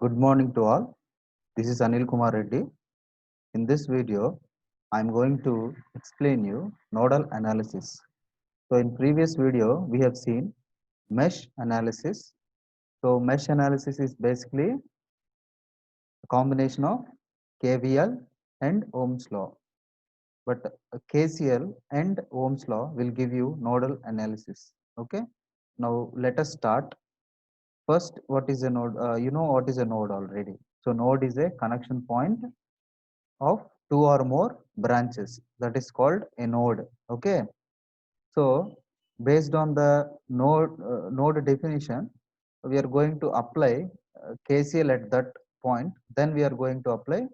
Good morning to all. This is Anil Kumar Reddy. In this video, I am going to explain you nodal analysis. So in previous video, we have seen mesh analysis. So mesh analysis is basically a combination of KVL and Ohm's law. But KCL and Ohm's law will give you nodal analysis. Okay. Now let us start. First, what is a node? You know what is a node already. So node is a connection point of two or more branches, that is called a node. Okay, so based on the node definition, we are going to apply KCL at that point, then we are going to apply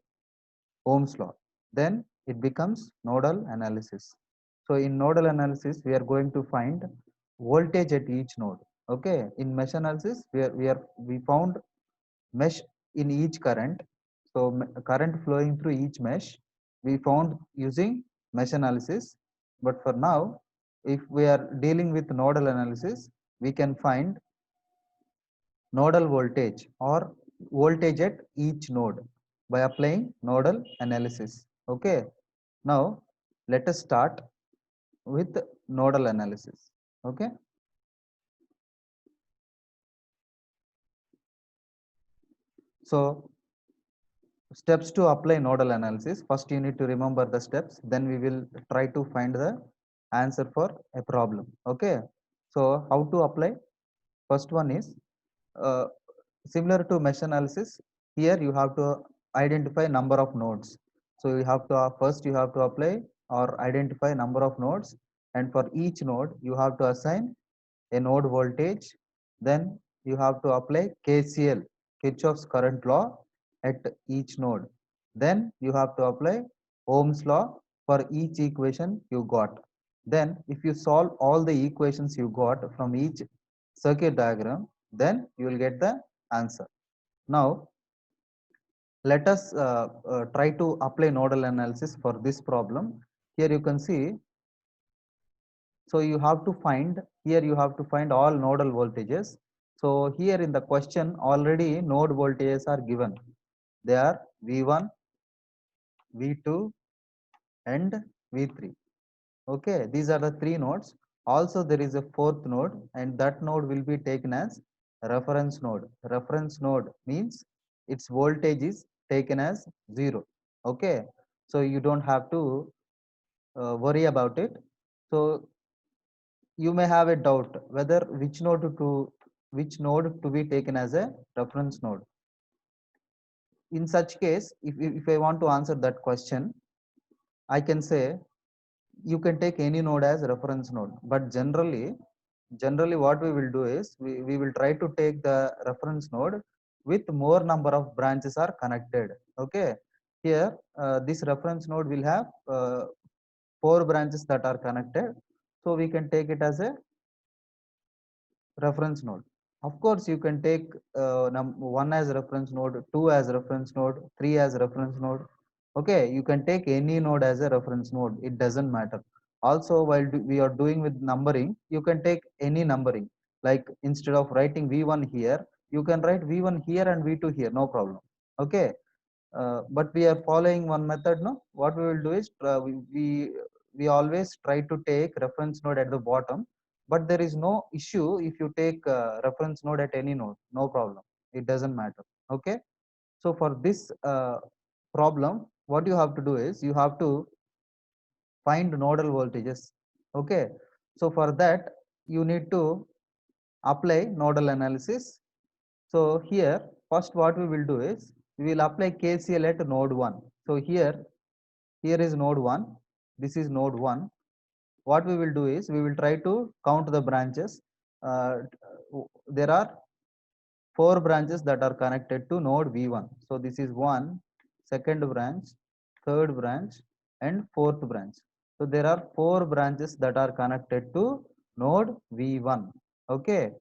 Ohm's law, then it becomes nodal analysis. So in nodal analysis we are going to find voltage at each node. Okay, in mesh analysis we found mesh in each current. So current flowing through each mesh we found using mesh analysis. But for now, if we are dealing with nodal analysis, we can find nodal voltage or voltage at each node by applying nodal analysis. Okay, now let us start with nodal analysis. Okay, so steps to apply nodal analysis. First you need to remember the steps, then we will try to find the answer for a problem. Okay, so how to apply? First one is uh, similar to mesh analysis. Here you have to identify number of nodes. So you have to first you have to apply or identify number of nodes, and for each node you have to assign a node voltage. Then you have to apply KCL, Kirchhoff's current law, at each node. Then you have to apply Ohm's law for each equation you got. Then if you solve all the equations you got from each circuit diagram, then you will get the answer. Now let us try to apply nodal analysis for this problem. Here you can see, so you have to find, here you have to find all nodal voltages. So here in the question already node voltages are given. They are V1, V2 and V3. Okay, these are the three nodes. Also there is a fourth node, and that node will be taken as reference node. Reference node means its voltage is taken as 0. Okay, so you don't have to worry about it. So you may have a doubt whether which node to be taken as a reference node. In such case, if I want to answer that question, I can say you can take any node as reference node. But generally what we will do is we will try to take the reference node with more number of branches are connected. Okay, here this reference node will have four branches that are connected, so we can take it as a reference node. Of course you can take one as reference node, two as reference node, three as reference node. Okay, you can take any node as a reference node, it doesn't matter. Also while we are doing with numbering, you can take any numbering. Like instead of writing v1 here, you can write v1 here and v2 here, no problem. Okay, but we are following one method. No, what we will do is we always try to take reference node at the bottom, but there is no issue if you take reference node at any node, no problem, it doesn't matter. Okay, so for this problem, what you have to do is you have to find nodal voltages. Okay, so for that you need to apply nodal analysis. So here first what we will do is we will apply KCL at node 1. So here is node 1, this is node 1. What we will do is we will try to count the branches. There are four branches that are connected to node V1. So this is one, second branch, third branch and fourth branch. So there are four branches that are connected to node V1. Okay.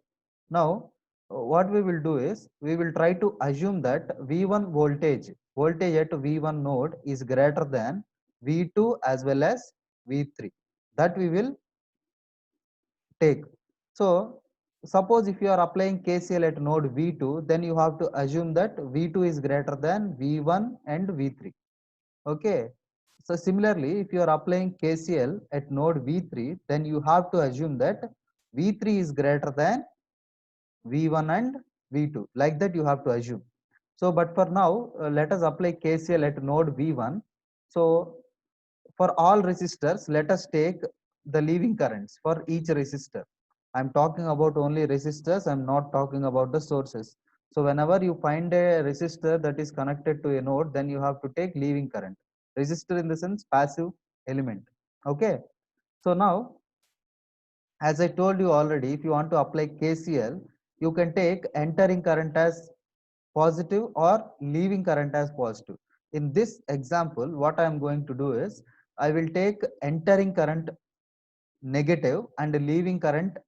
Now what we will do is we will try to assume that V1 voltage at V1 node is greater than V2 as well as V3. That we will take. So suppose if you are applying KCL at node V2, then you have to assume that V2 is greater than V1 and V3. Okay. So similarly, if you are applying KCL at node V3, then you have to assume that V3 is greater than V1 and V2. Like that you have to assume. So, but for now, let us apply KCL at node V1. So, for all resistors, let us take the leaving currents for each resistor. I'm talking about only resistors, I'm not talking about the sources. So whenever you find a resistor that is connected to a node, then you have to take leaving current. Resistor in the sense passive element. Okay. So now, as I told you already, if you want to apply KCL, you can take entering current as positive or leaving current as positive. In this example, what I am going to do is, I will take entering current negative and leaving current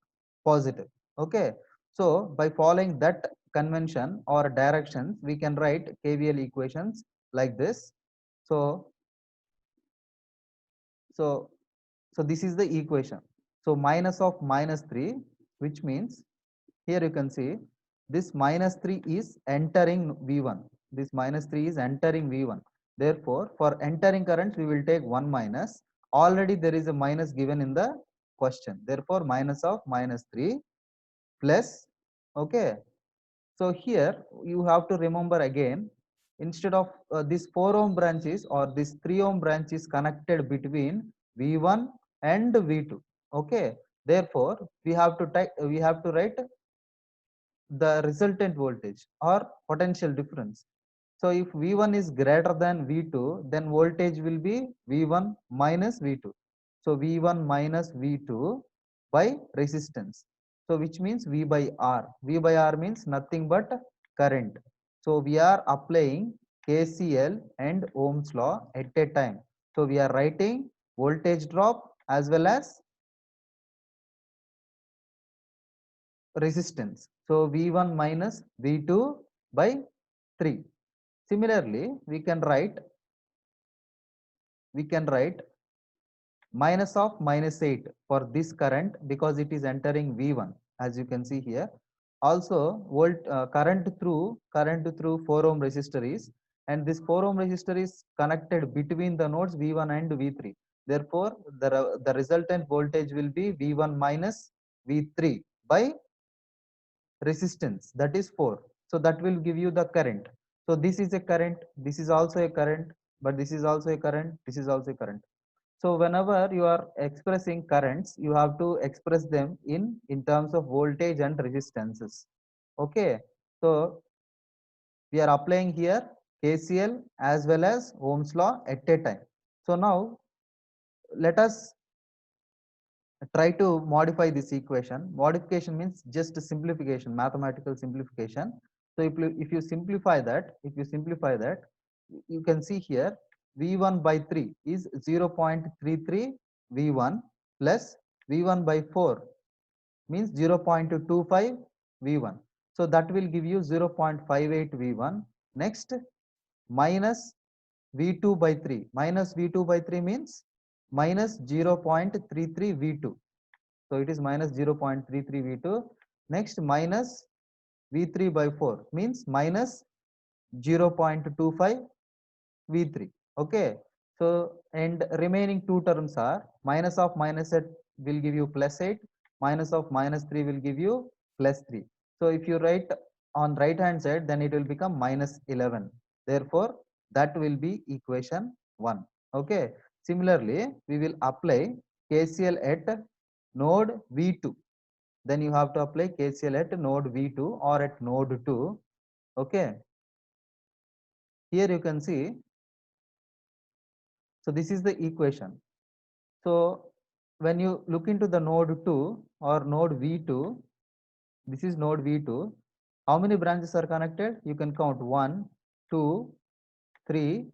positive. Okay. So by following that convention or directions, we can write KVL equations like this. So, so, so this is the equation. So minus of minus 3, which means here you can see this minus 3 is entering V1. This minus 3 is entering V1. Therefore, for entering currents, we will take 1 minus. Already there is a minus given in the question. Therefore, minus of minus 3 plus, okay. So here you have to remember again, instead of this 4 ohm branches or this 3 ohm branch is connected between V1 and V2. Okay. Therefore, we have to write the resultant voltage or potential difference. So if V1 is greater than V2, then voltage will be V1 minus V2. So V1 minus V2 by resistance. So which means V by R. V by R means nothing but current. So we are applying KCL and Ohm's law at a time. So we are writing voltage drop as well as resistance. So V1 minus V2 by 3. Similarly, we can write minus of minus 8 for this current because it is entering V1, as you can see here. Also current through 4 ohm resistor is, and this 4 ohm resistor is connected between the nodes V1 and V3. Therefore, the resultant voltage will be V1 minus V3 by resistance, that is 4. So that will give you the current. So this is a current, this is also a current, but this is also a current, this is also a current. So whenever you are expressing currents, you have to express them in terms of voltage and resistances. Okay. So we are applying here KCL as well as Ohm's law at a time. So now let us try to modify this equation. Modification means just simplification, mathematical simplification. So if you simplify that, you can see here V1 by 3 is 0.33 V1 plus V1 by 4 means 0.25 V1. So that will give you 0.58 V1. Next, minus V2 by 3. Minus V2 by 3 means minus 0.33 V2. So it is minus 0.33 V2. Next, minus V3 by 4 means minus 0.25 V3. Okay. So, and remaining two terms are minus of minus 8 will give you plus 8, minus of minus 3 will give you plus 3. So, if you write on right hand side, then it will become minus 11. Therefore, that will be equation 1. Okay. Similarly, we will apply KCL at node V2. Then you have to apply KCL at node V2 or at node 2. Okay. Here you can see, so this is the equation. So when you look into the node 2 or node V2, this is node V2. How many branches are connected? You can count 1, 2, 3,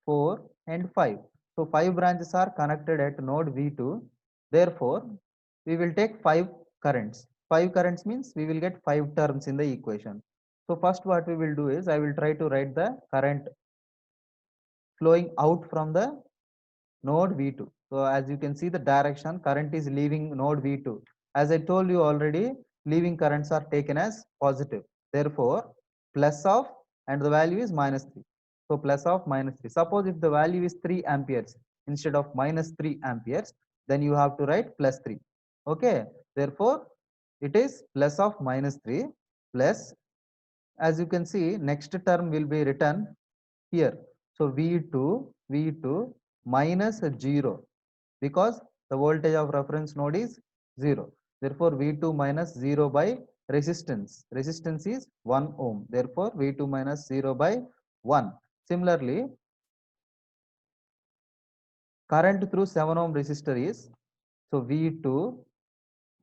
4, and 5. So 5 branches are connected at node V2. Therefore, we will take 5 currents. 5 currents means we will get 5 terms in the equation. So first what we will do is I will try to write the current flowing out from the node V2. So as you can see the direction, current is leaving node V2. As I told you already, leaving currents are taken as positive. Therefore, plus of and the value is minus 3. So plus of minus 3. Suppose if the value is 3 amperes instead of minus 3 amperes, then you have to write plus 3. Okay. Therefore, it is plus of minus 3 plus, as you can see, next term will be written here. So V2 minus 0, because the voltage of reference node is 0. Therefore, V2 minus 0 by resistance. Resistance is 1 ohm. Therefore, V2 minus 0 by 1. Similarly, current through 7 ohm resistor is, so V2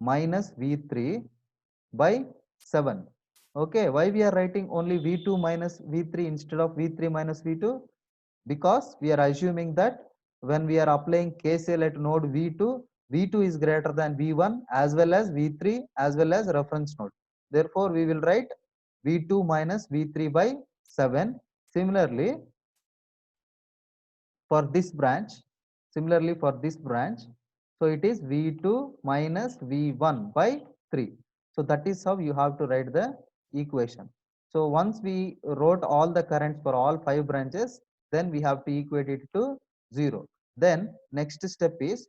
minus V3 by 7. Okay, why we are writing only V2 minus V3 instead of V3 minus V2? Because we are assuming that when we are applying KCL at node V2, V2 is greater than V1 as well as V3 as well as reference node. Therefore, we will write V2 minus V3 by 7. Similarly, for this branch, so it is V2 minus V1 by 3. So that is how you have to write the equation. So once we wrote all the currents for all 5 branches, then we have to equate it to 0. Then next step is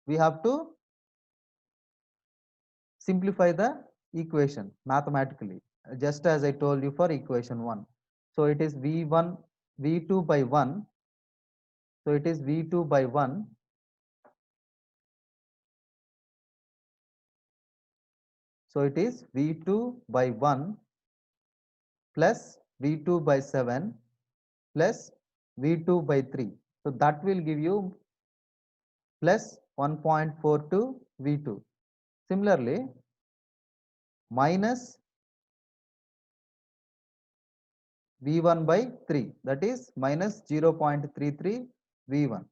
we have to simplify the equation mathematically, just as I told you for equation 1. So it is V1, V2 by 1. So it is V2 by 1. So it is V2 by 1 plus V2 by 7 plus V2 by 3. So that will give you plus 1.42 V2. Similarly, minus V1 by 3, that is minus 0.33 V1.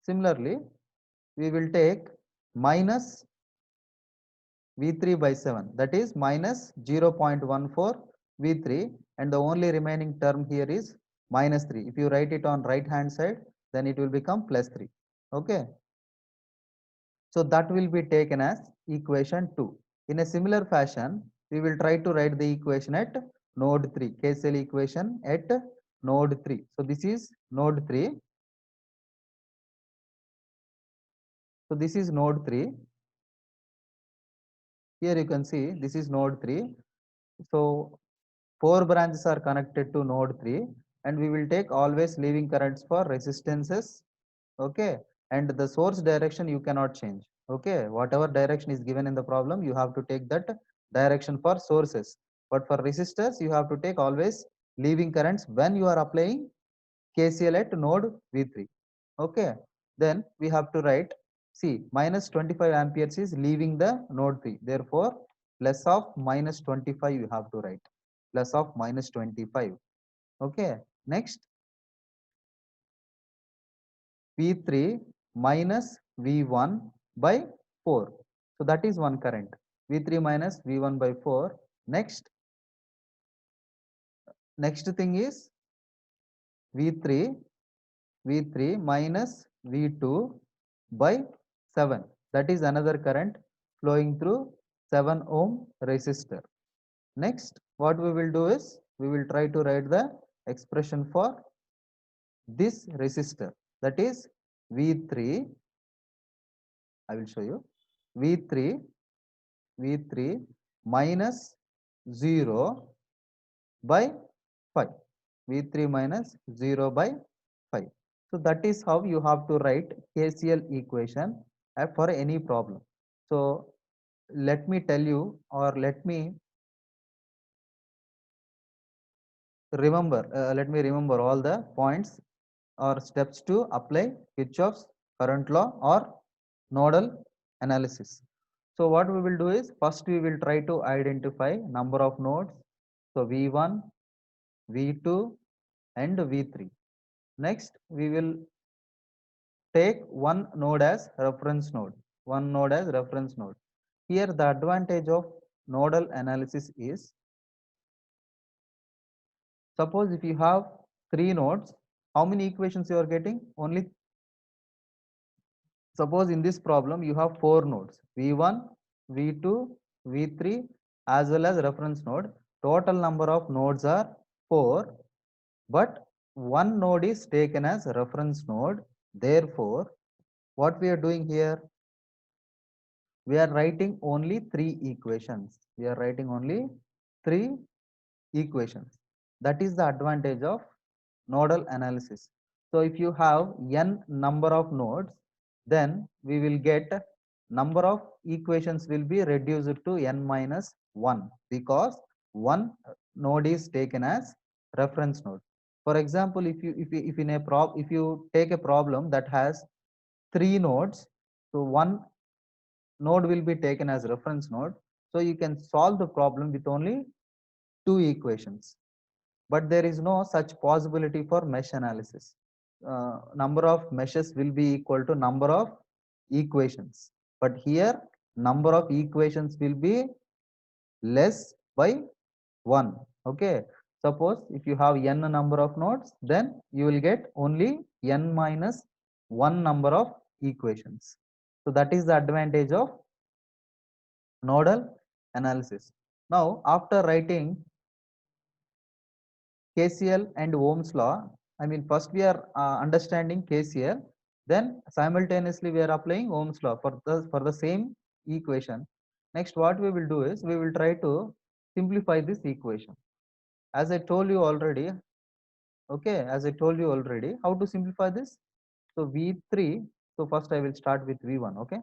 Similarly, we will take minus V3 by 7, that is minus 0.14 V3, and the only remaining term here is minus 3. If you write it on right hand side, then it will become plus 3. Okay. So that will be taken as equation 2. In a similar fashion, we will try to write the equation at node 3, KCL equation at node 3. So this is node 3. So this is node 3. Here you can see this is node 3. So 4 branches are connected to node 3, and we will take always leaving currents for resistances. Okay, and the source direction you cannot change. Okay, whatever direction is given in the problem, you have to take that direction for sources. But for resistors, you have to take always leaving currents when you are applying KCL at node V3. Okay, then we have to write, see, minus 25 amperes is leaving the node 3. Therefore, plus of minus 25 you have to write. Plus of minus 25. Okay, next V3 minus V1 by 4. So that is one current. V3 minus V1 by 4. Next thing is V3 minus V2 by 7. That is another current flowing through 7 ohm resistor. Next, what we will do is we will try to write the expression for this resistor, that is V3. I will show you V3 minus 0 by 5. V3 minus 0 by 5. So that is how you have to write KCL equation for any problem. So let me tell you, or let me remember all the points or steps to apply Kirchhoff's current law or nodal analysis. So what we will do is, first we will try to identify number of nodes. So V1, V2 and V3. Next we will take one node as reference node. Here the advantage of nodal analysis is, suppose if you have 3 nodes, how many equations you are getting? Only, suppose in this problem you have 4 nodes, V1, V2, V3 as well as reference node. Total number of nodes are 4, but one node is taken as reference node. Therefore, what we are doing here, we are writing only 3 equations. We are writing only 3 equations. That is the advantage of nodal analysis. So if you have n number of nodes, then we will get number of equations will be reduced to n minus 1, because one node is taken as reference node. For example, if in a if you take a problem that has 3 nodes, so one node will be taken as reference node. So you can solve the problem with only 2 equations. But there is no such possibility for mesh analysis. Number of meshes will be equal to number of equations. But here, number of equations will be less by 1. Okay. Suppose if you have n number of nodes, then you will get only n minus 1 number of equations. So that is the advantage of nodal analysis. Now, after writing KCL and Ohm's law, I mean, first we are understanding KCL, then simultaneously we are applying Ohm's law for the same equation. Next, what we will do is we will try to simplify this equation. As I told you already, okay, as I told you already, how to simplify this? So V3, so first I will start with V1, okay?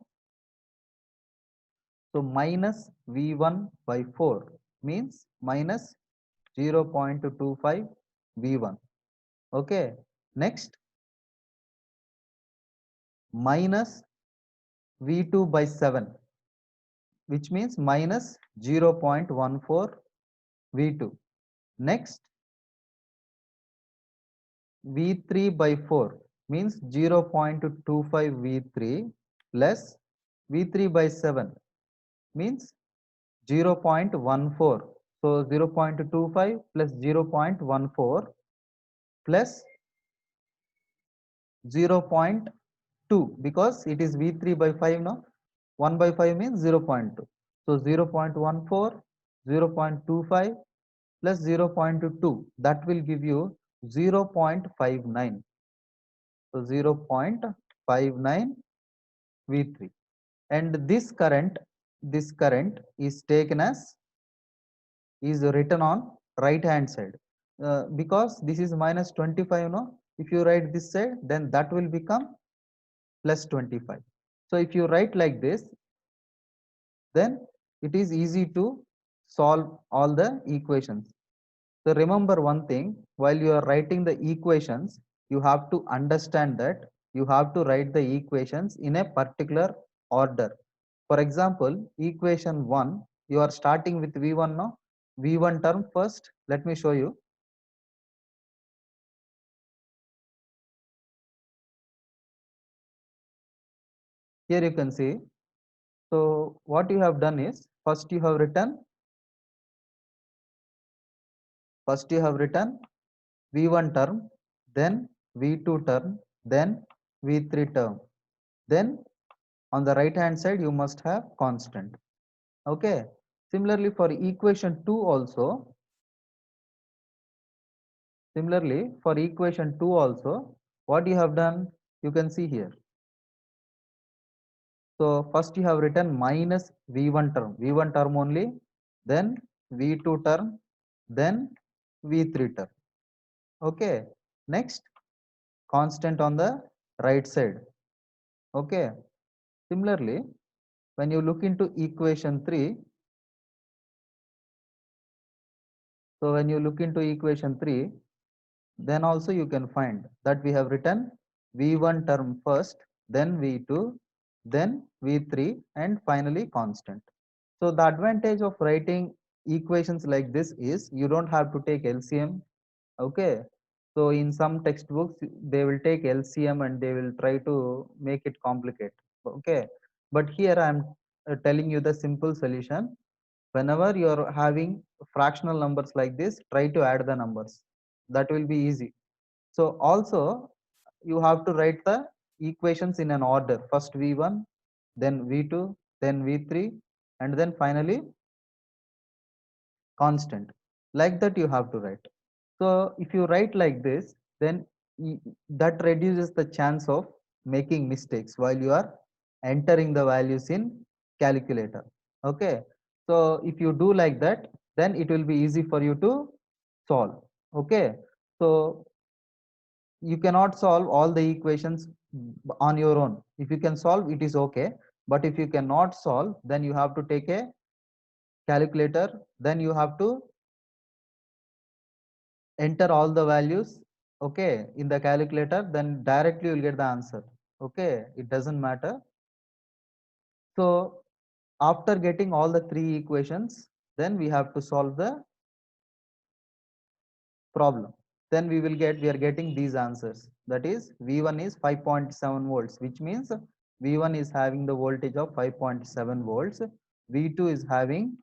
So minus V1 by 4 means minus 0.25 V1. Okay. Next, minus V2 by 7, which means minus 0.14 V2. Next, V3 by 4 means 0.25 V3 plus V3 by 7 means 0.14. So 0.25 plus 0.14 plus 0.2, because it is V3 by 5 now. 1 by 5 means 0.2. So 0.14, 0.25 plus 0.2, that will give you 0.59. So 0.59 V3. And this current is taken as, is written on right hand side, because this is minus 25 no, if you write this side, then that will become plus 25. So if you write like this, then it is easy to solve all the equations. So remember one thing, while you are writing the equations, you have to understand that you have to write the equations in a particular order. For example, equation 1, you are starting with V1 now. V1 term first, let me show you. Here you can see. So what you have done is, first you have written V1 term, then V2 term, then V3 term. Then on the right hand side, you must have constant. Okay. Similarly, for equation 2 also, what you have done, you can see here. So first you have written minus V1 term only, then V2 term, then V3 term. Okay. Next, constant on the right side. Okay. Similarly, when you look into equation 3, so when you look into equation 3, then also you can find that we have written V1 term first, then V2, then V3, and finally constant. So the advantage of writing equations like this is you don't have to take LCM. Okay. So in some textbooks, they will take LCM and they will try to make it complicated. Okay. But here I am telling you the simple solution. Whenever you are having fractional numbers like this, try to add the numbers. That will be easy. So also you have to write the equations in an order. First V1, then V2, then V3, and then finally constant. Like that you have to write. So if you write like this, then that reduces the chance of making mistakes while you are entering the values in calculator. Okay. So if you do like that, then it will be easy for you to solve. Okay. So you cannot solve all the equations on your own. If you can solve, it is okay. But if you cannot solve, then you have to take a calculator. Then you have to enter all the values, okay, in the calculator. Then directly you will get the answer. Okay, it doesn't matter. So after getting all the three equations, then we have to solve the problem. Then we are getting these answers. That is V1 is 5.7 volts, which means V1 is having the voltage of 5.7 volts. V2 is having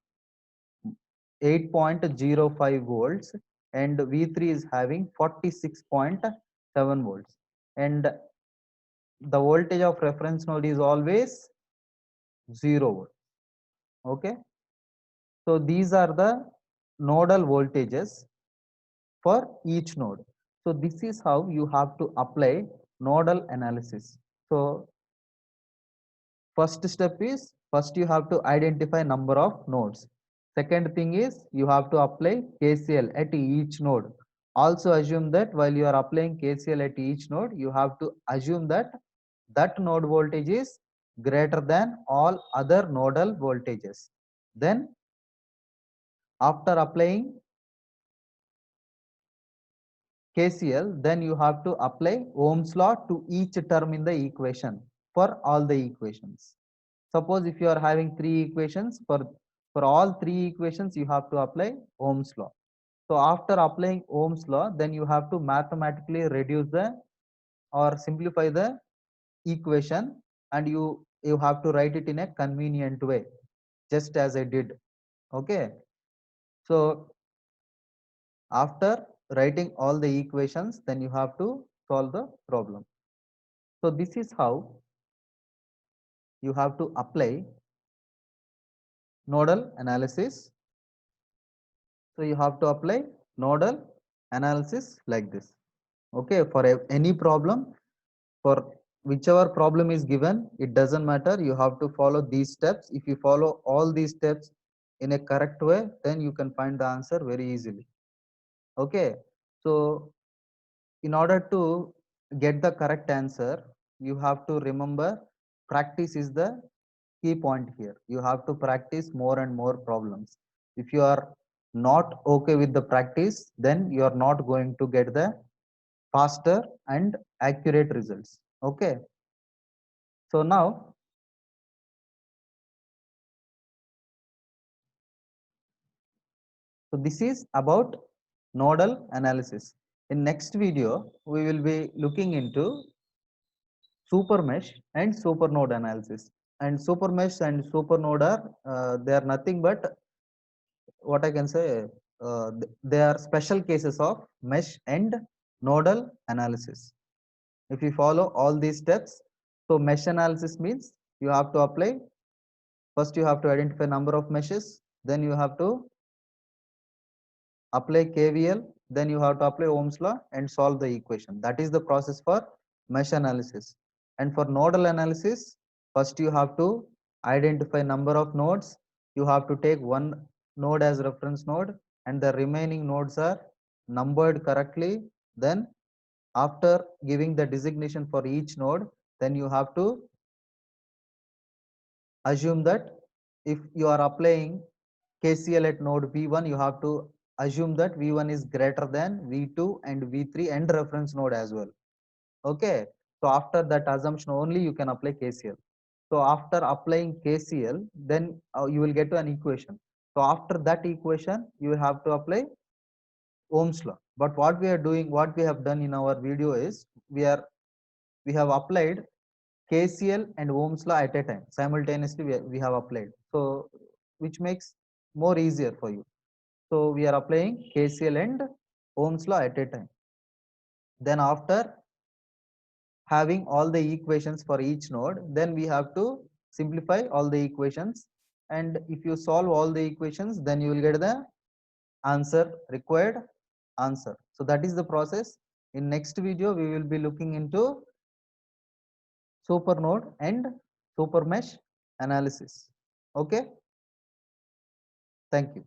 8.05 volts, and V3 is having 46.7 volts. And the voltage of reference node is always 0 volt. Okay. So these are the nodal voltages for each node. So this is how you have to apply nodal analysis. So first step is, first you have to identify number of nodes. Second thing is you have to apply KCL at each node. Also assume that while you are applying KCL at each node, you have to assume that that node voltage is greater than all other nodal voltages. Then after applying KCL, then you have to apply Ohm's law to each term in the equation for all the equations. Suppose if you are having three equations, for all three equations you have to apply Ohm's law. So after applying Ohm's law, then you have to mathematically reduce the or simplify the equation, and you have to write it in a convenient way, just as I did. Okay. So after writing all the equations, then you have to solve the problem. So this is how you have to apply nodal analysis. So you have to apply nodal analysis like this. Okay, for any problem, for whichever problem is given, it doesn't matter. You have to follow these steps. If you follow all these steps in a correct way, then you can find the answer very easily. Okay, so in order to get the correct answer, you have to remember practice is the key point here. You have to practice more and more problems. If you are not okay with the practice, then you are not going to get the faster and accurate results. Okay. So now, so this is about nodal analysis. In next video, we will be looking into super mesh and super node analysis. And super mesh and super node are they are nothing but, what I can say, they are special cases of mesh and nodal analysis. If you follow all these steps, so mesh analysis means you have to apply, first you have to identify number of meshes, then you have to apply KVL, then you have to apply Ohm's law and solve the equation. That is the process for mesh analysis. And for nodal analysis, first you have to identify number of nodes. You have to take one node as reference node, and the remaining nodes are numbered correctly. Then after giving the designation for each node, then you have to assume that if you are applying KCL at node V1, you have to assume that V1 is greater than V2 and V3 and reference node as well. Okay. So after that assumption only you can apply KCL. So after applying KCL, then you will get to an equation. So after that equation, you have to apply Ohm's law. But what we are doing, what we have done in our video is we have applied KCL and Ohm's law at a time. Simultaneously, we have applied. So which makes more easier for you. So we are applying KCL and Ohm's law at a time. Then after having all the equations for each node, then we have to simplify all the equations. And if you solve all the equations, then you will get the answer, required answer. So that is the process. In next video we will be looking into super node and super mesh analysis. Okay, thank you.